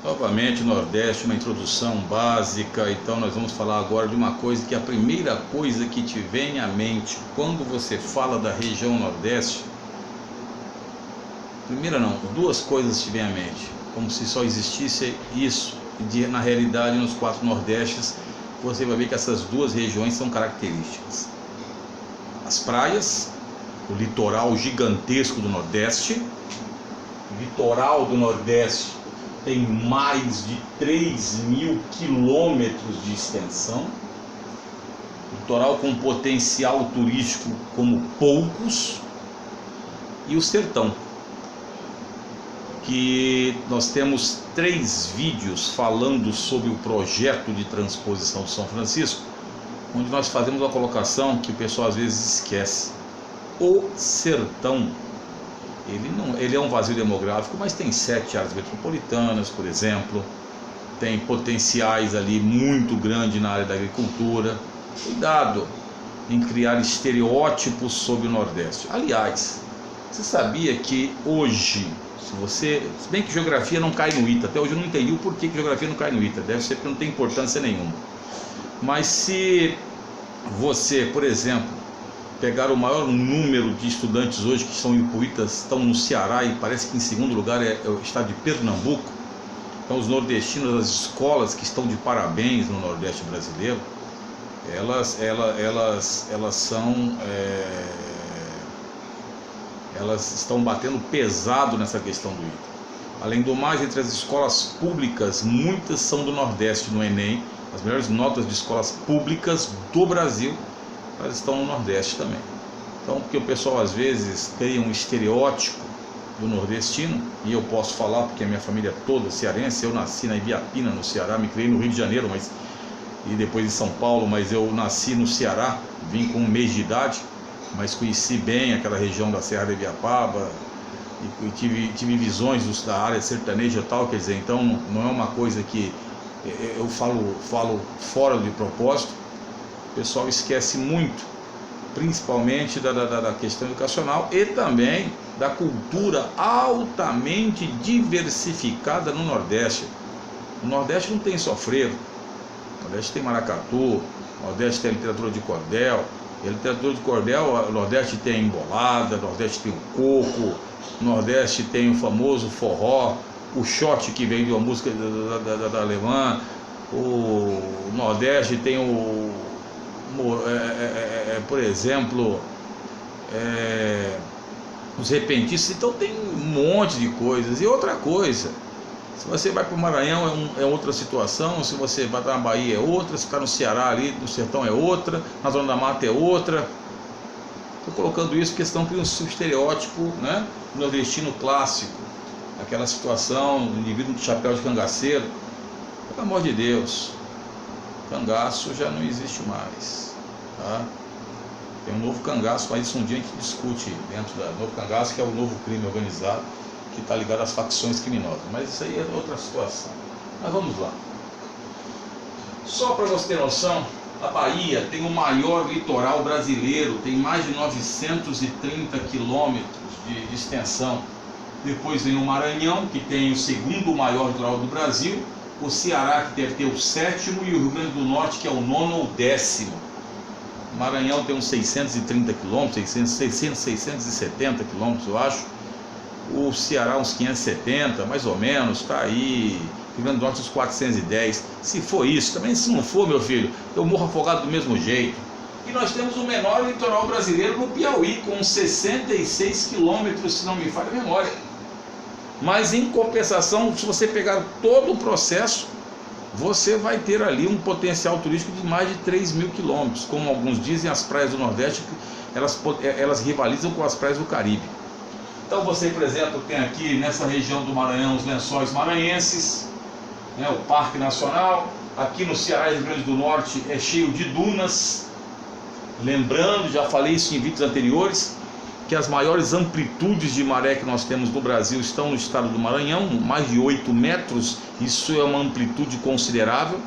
Novamente, Nordeste, uma introdução básica. Então nós vamos falar agora de uma coisa que é a primeira coisa que te vem à mente quando você fala da região Nordeste. Primeira não, duas coisas te vêm à mente, como se só existisse isso. Na realidade, nos 4 Nordestes, você vai ver que essas duas regiões são características. As praias, o litoral gigantesco do Nordeste. O litoral do Nordeste tem mais de 3.000 quilômetros de extensão, litoral com potencial turístico como poucos, e o sertão, que nós temos 3 vídeos falando sobre o projeto de transposição de São Francisco, onde nós fazemos uma colocação que o pessoal às vezes esquece. O sertão, ele é um vazio demográfico, mas tem 7 áreas metropolitanas, por exemplo, tem potenciais ali muito grandes na área da agricultura. Cuidado em criar estereótipos sobre o Nordeste. Aliás, você sabia que hoje, se bem que geografia não cai no ITA, até hoje eu não entendi o porquê que geografia não cai no ITA, deve ser porque não tem importância nenhuma. Mas se você, por exemplo, pegar o maior número de estudantes hoje que estão em ITA, estão no Ceará, e parece que em segundo lugar é o estado de Pernambuco. Então os nordestinos, as escolas que estão de parabéns no Nordeste brasileiro, elas estão batendo pesado nessa questão do ITA. Além do mais, entre as escolas públicas, muitas são do Nordeste no Enem. As melhores notas de escolas públicas do Brasil, elas estão no Nordeste também. Então, porque o pessoal às vezes cria um estereótipo do nordestino, e eu posso falar porque a minha família é toda cearense. Eu nasci na Ibiapina, no Ceará, me criei no Rio de Janeiro, e depois em São Paulo, mas eu nasci no Ceará, vim com 1 mês de idade, mas conheci bem aquela região da Serra da Ibiapaba, e tive visões da área sertaneja e tal, quer dizer, então não é uma coisa que eu falo fora de propósito. O pessoal esquece muito, principalmente da questão educacional e também da cultura altamente diversificada no Nordeste. O Nordeste não tem só frevo, o Nordeste tem maracatu, o Nordeste tem literatura de cordel, e a literatura de cordel, o Nordeste tem embolada, o Nordeste tem o coco, o Nordeste tem o famoso forró, o shot que vem de uma música da alemã, o Nordeste tem por exemplo, os repentistas. Então tem um monte de coisas. E outra coisa, se você vai para o Maranhão é outra situação, se você vai na Bahia é outra, se está no Ceará ali, no sertão é outra, na Zona da Mata é outra. Estou colocando isso porque estão criando um estereótipo, né, nordestino clássico, aquela situação do indivíduo de chapéu de cangaceiro. Pelo amor de Deus, cangaço já não existe mais, tá? Tem um novo cangaço, mas isso um dia a gente discute dentro do novo cangaço, que é o novo crime organizado, que está ligado às facções criminosas, mas isso aí é outra situação. Mas vamos lá. Só para você ter noção, a Bahia tem o maior litoral brasileiro, tem mais de 930 quilômetros de extensão. Depois vem o Maranhão, que tem o segundo maior litoral do Brasil, o Ceará, que deve ter o 7º, e o Rio Grande do Norte, que é o 9º ou 10º. O Maranhão tem uns 630 quilômetros, 670 quilômetros, eu acho. O Ceará uns 570, mais ou menos, está aí. O Rio Grande do Norte uns 410. Se for isso, também se não for, meu filho, eu morro afogado do mesmo jeito. E nós temos o menor litoral brasileiro no Piauí, com 66 quilômetros, se não me falha a memória. Mas em compensação, se você pegar todo o processo, você vai ter ali um potencial turístico de mais de 3.000 quilômetros. Como alguns dizem, as praias do Nordeste, elas rivalizam com as praias do Caribe. Então você, por exemplo, tem aqui nessa região do Maranhão os Lençóis Maranhenses, né, o Parque Nacional. Aqui no Ceará e Rio Grande do Norte é cheio de dunas. Lembrando, já falei isso em vídeos anteriores, que as maiores amplitudes de maré que nós temos no Brasil estão no estado do Maranhão, mais de 8 metros, isso é uma amplitude considerável.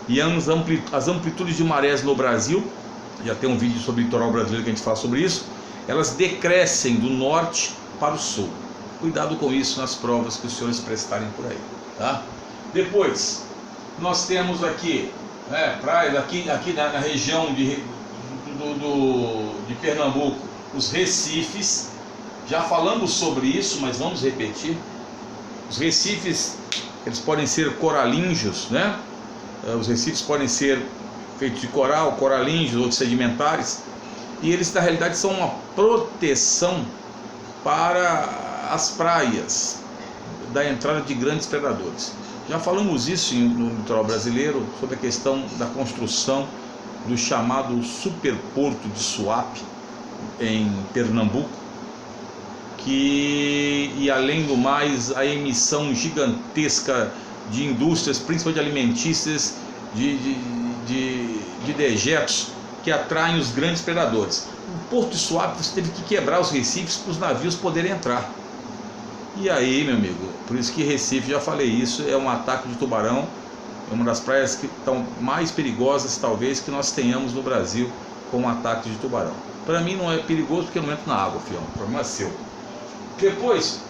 E as amplitudes de marés no Brasil, já tem um vídeo sobre o litoral brasileiro que a gente fala sobre isso, elas decrescem do norte para o sul. Cuidado com isso nas provas que os senhores prestarem por aí, tá? Depois, nós temos aqui, praias, aqui na região de Pernambuco, os recifes. Já falamos sobre isso, mas vamos repetir. Os recifes, eles podem ser coralíneos, né? Os recifes podem ser feitos de coral, coralíneos, outros sedimentares. E eles, na realidade, são uma proteção para as praias da entrada de grandes predadores. Já falamos isso no litoral brasileiro, sobre a questão da construção do chamado superporto de Suape, em Pernambuco, e além do mais, a emissão gigantesca de indústrias, principalmente alimentícias, de dejetos que atraem os grandes predadores. O porto de Suape, você teve que quebrar os recifes para os navios poderem entrar. E aí, meu amigo, por isso que Recife, já falei isso, é um ataque de tubarão, é uma das praias que estão mais perigosas, talvez, que nós tenhamos no Brasil, com um ataque de tubarão. Para mim não é perigoso porque eu não entro na água, fião, o problema é seu. Depois,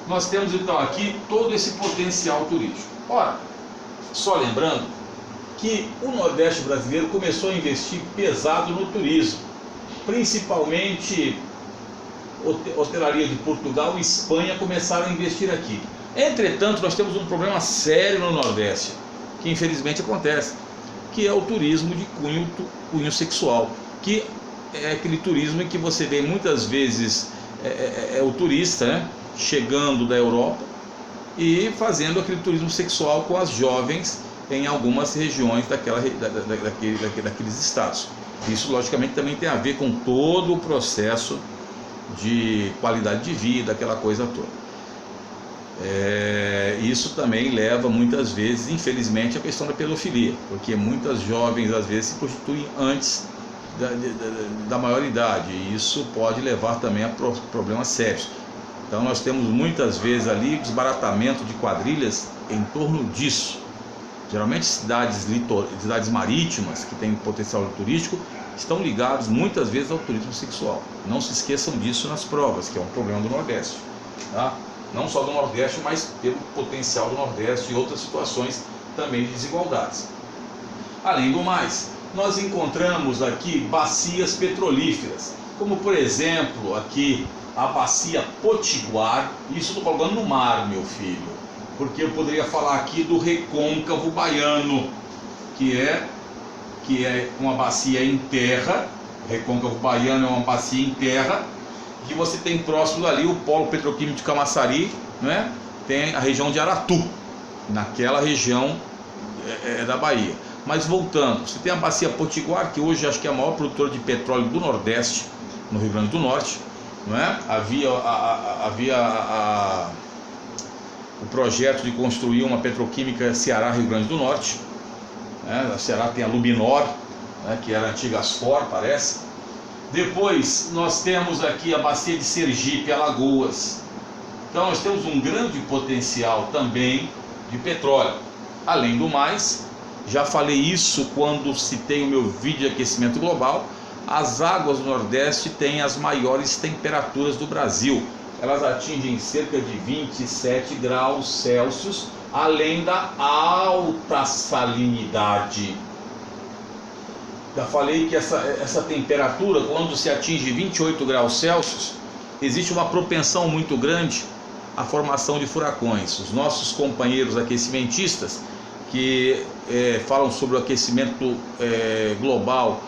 nós temos então aqui todo esse potencial turístico. Ora, só lembrando que o Nordeste brasileiro começou a investir pesado no turismo, principalmente hotelaria de Portugal e Espanha começaram a investir aqui. Entretanto, nós temos um problema sério no Nordeste, que infelizmente acontece, que é o turismo de cunho sexual, que é aquele turismo em que você vê muitas vezes o turista, né, chegando da Europa e fazendo aquele turismo sexual com as jovens em algumas regiões daqueles estados. Isso logicamente também tem a ver com todo o processo de qualidade de vida, aquela coisa toda. Isso também leva muitas vezes, infelizmente, à questão da pedofilia, porque muitas jovens às vezes se prostituem antes da maioridade, e isso pode levar também a problemas sérios. Então nós temos muitas vezes ali desbaratamento de quadrilhas em torno disso. Geralmente cidades marítimas que têm potencial turístico estão ligados muitas vezes ao turismo sexual. Não se esqueçam disso nas provas, que é um problema do Nordeste, tá? Não só do Nordeste, mas pelo potencial do Nordeste e outras situações também de desigualdades. Além do mais, nós encontramos aqui bacias petrolíferas, como por exemplo aqui a bacia Potiguar. Isso estou falando no mar, meu filho, porque eu poderia falar aqui do Recôncavo Baiano, que é uma bacia em terra. O Recôncavo Baiano é uma bacia em terra, que você tem próximo ali o polo petroquímico de Camaçari, né? Tem a região de Aratu, naquela região da Bahia. Mas voltando, você tem a bacia Potiguar, que hoje acho que é a maior produtora de petróleo do Nordeste, no Rio Grande do Norte, não é? Havia o projeto de construir uma petroquímica Ceará, Rio Grande do Norte, né? A Ceará tem a Lubinor, né? Que era a antiga Asfor, parece. Depois nós temos aqui a bacia de Sergipe, Alagoas. Então nós temos um grande potencial também de petróleo. Além do mais, já falei isso quando citei o meu vídeo de aquecimento global, as águas do Nordeste têm as maiores temperaturas do Brasil. Elas atingem cerca de 27 graus Celsius, além da alta salinidade. Já falei que essa temperatura, quando se atinge 28 graus Celsius, existe uma propensão muito grande à formação de furacões. Os nossos companheiros aquecimentistas, que falam sobre o aquecimento global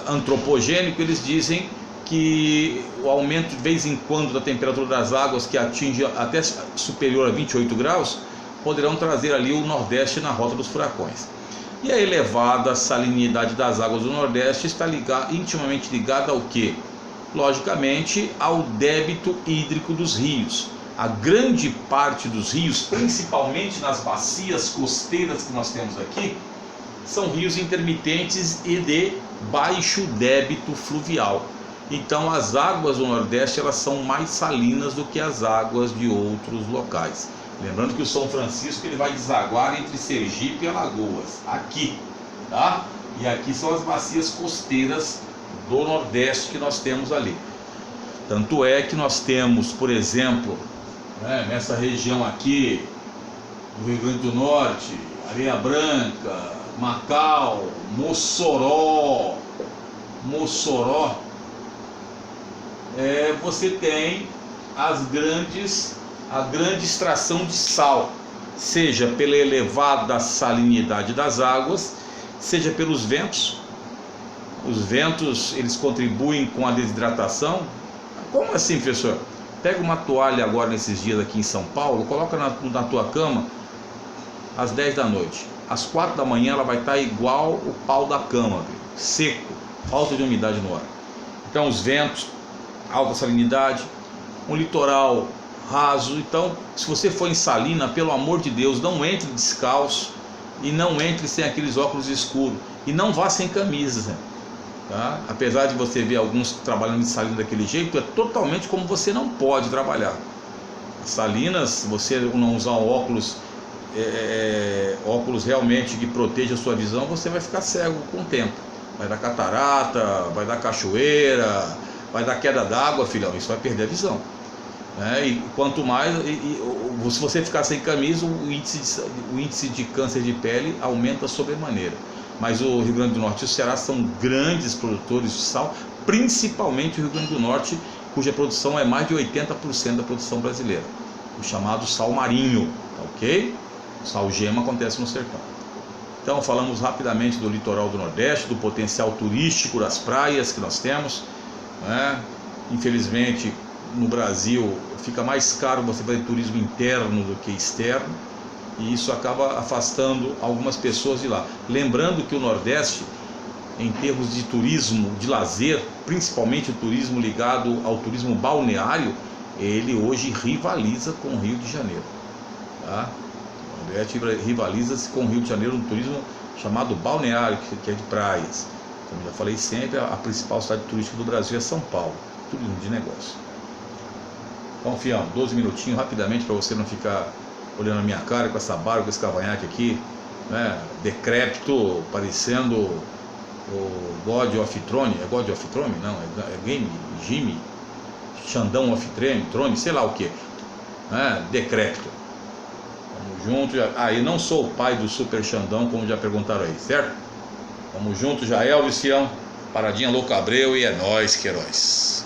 antropogênico, eles dizem que o aumento de vez em quando da temperatura das águas, que atinge até superior a 28 graus, poderão trazer ali o Nordeste na rota dos furacões. E a elevada salinidade das águas do Nordeste está intimamente ligada ao quê? Logicamente ao débito hídrico dos rios. A grande parte dos rios, principalmente nas bacias costeiras que nós temos aqui, são rios intermitentes e de baixo débito fluvial. Então as águas do Nordeste, elas são mais salinas do que as águas de outros locais. Lembrando que o São Francisco, ele vai desaguar entre Sergipe e Alagoas, aqui, tá? E aqui são as bacias costeiras do Nordeste que nós temos ali. Tanto é que nós temos, por exemplo, nessa região aqui do Rio Grande do Norte, Areia Branca, Macau, Mossoró, você tem a grande extração de sal, seja pela elevada salinidade das águas, seja pelos ventos. Os ventos, eles contribuem com a desidratação. Como assim, professor? Pega uma toalha agora nesses dias aqui em São Paulo, coloca na tua cama às 10 da noite. Às 4 da manhã ela vai estar igual o pau da cama, seco, falta de umidade no ar. Então os ventos, alta salinidade, um litoral raso. Então, se você for em Salina, pelo amor de Deus, não entre descalço e não entre sem aqueles óculos escuros e não vá sem camisa, né? Tá? Apesar de você ver alguns trabalhando em Salinas daquele jeito, é totalmente como você não pode trabalhar. Salinas, se você não usar óculos realmente que protejam a sua visão, você vai ficar cego com o tempo. Vai dar catarata, vai dar cachoeira, vai dar queda d'água, filhão, isso vai perder a visão. E quanto mais, se você ficar sem camisa, o índice de câncer de pele aumenta sobremaneira. Mas o Rio Grande do Norte e o Ceará são grandes produtores de sal, principalmente o Rio Grande do Norte, cuja produção é mais de 80% da produção brasileira, o chamado sal marinho, ok? O sal gema acontece no sertão. Então falamos rapidamente do litoral do Nordeste, do potencial turístico das praias que nós temos, né? Infelizmente no Brasil fica mais caro você fazer turismo interno do que externo, e isso acaba afastando algumas pessoas de lá. Lembrando que o Nordeste, em termos de turismo, de lazer, principalmente o turismo ligado ao turismo balneário, ele hoje rivaliza com o Rio de Janeiro. Tá? O Nordeste rivaliza-se com o Rio de Janeiro no turismo chamado balneário, que é de praias. Como já falei sempre, a principal cidade turística do Brasil é São Paulo, turismo de negócio. Então, fião, 12 minutinhos rapidamente para você não ficar olhando a minha cara com essa barba, com esse cavanhaque aqui, né, decrépito, parecendo o God of Throne. É God of Throne? Não, é Jimmy, Xandão of Throne, sei lá o que, né, decrépito. Vamos junto. E não sou o pai do Super Xandão, como já perguntaram aí, certo? Vamos junto, já Elvis, fião, paradinha Louco Abreu, e é nóis, que heróis.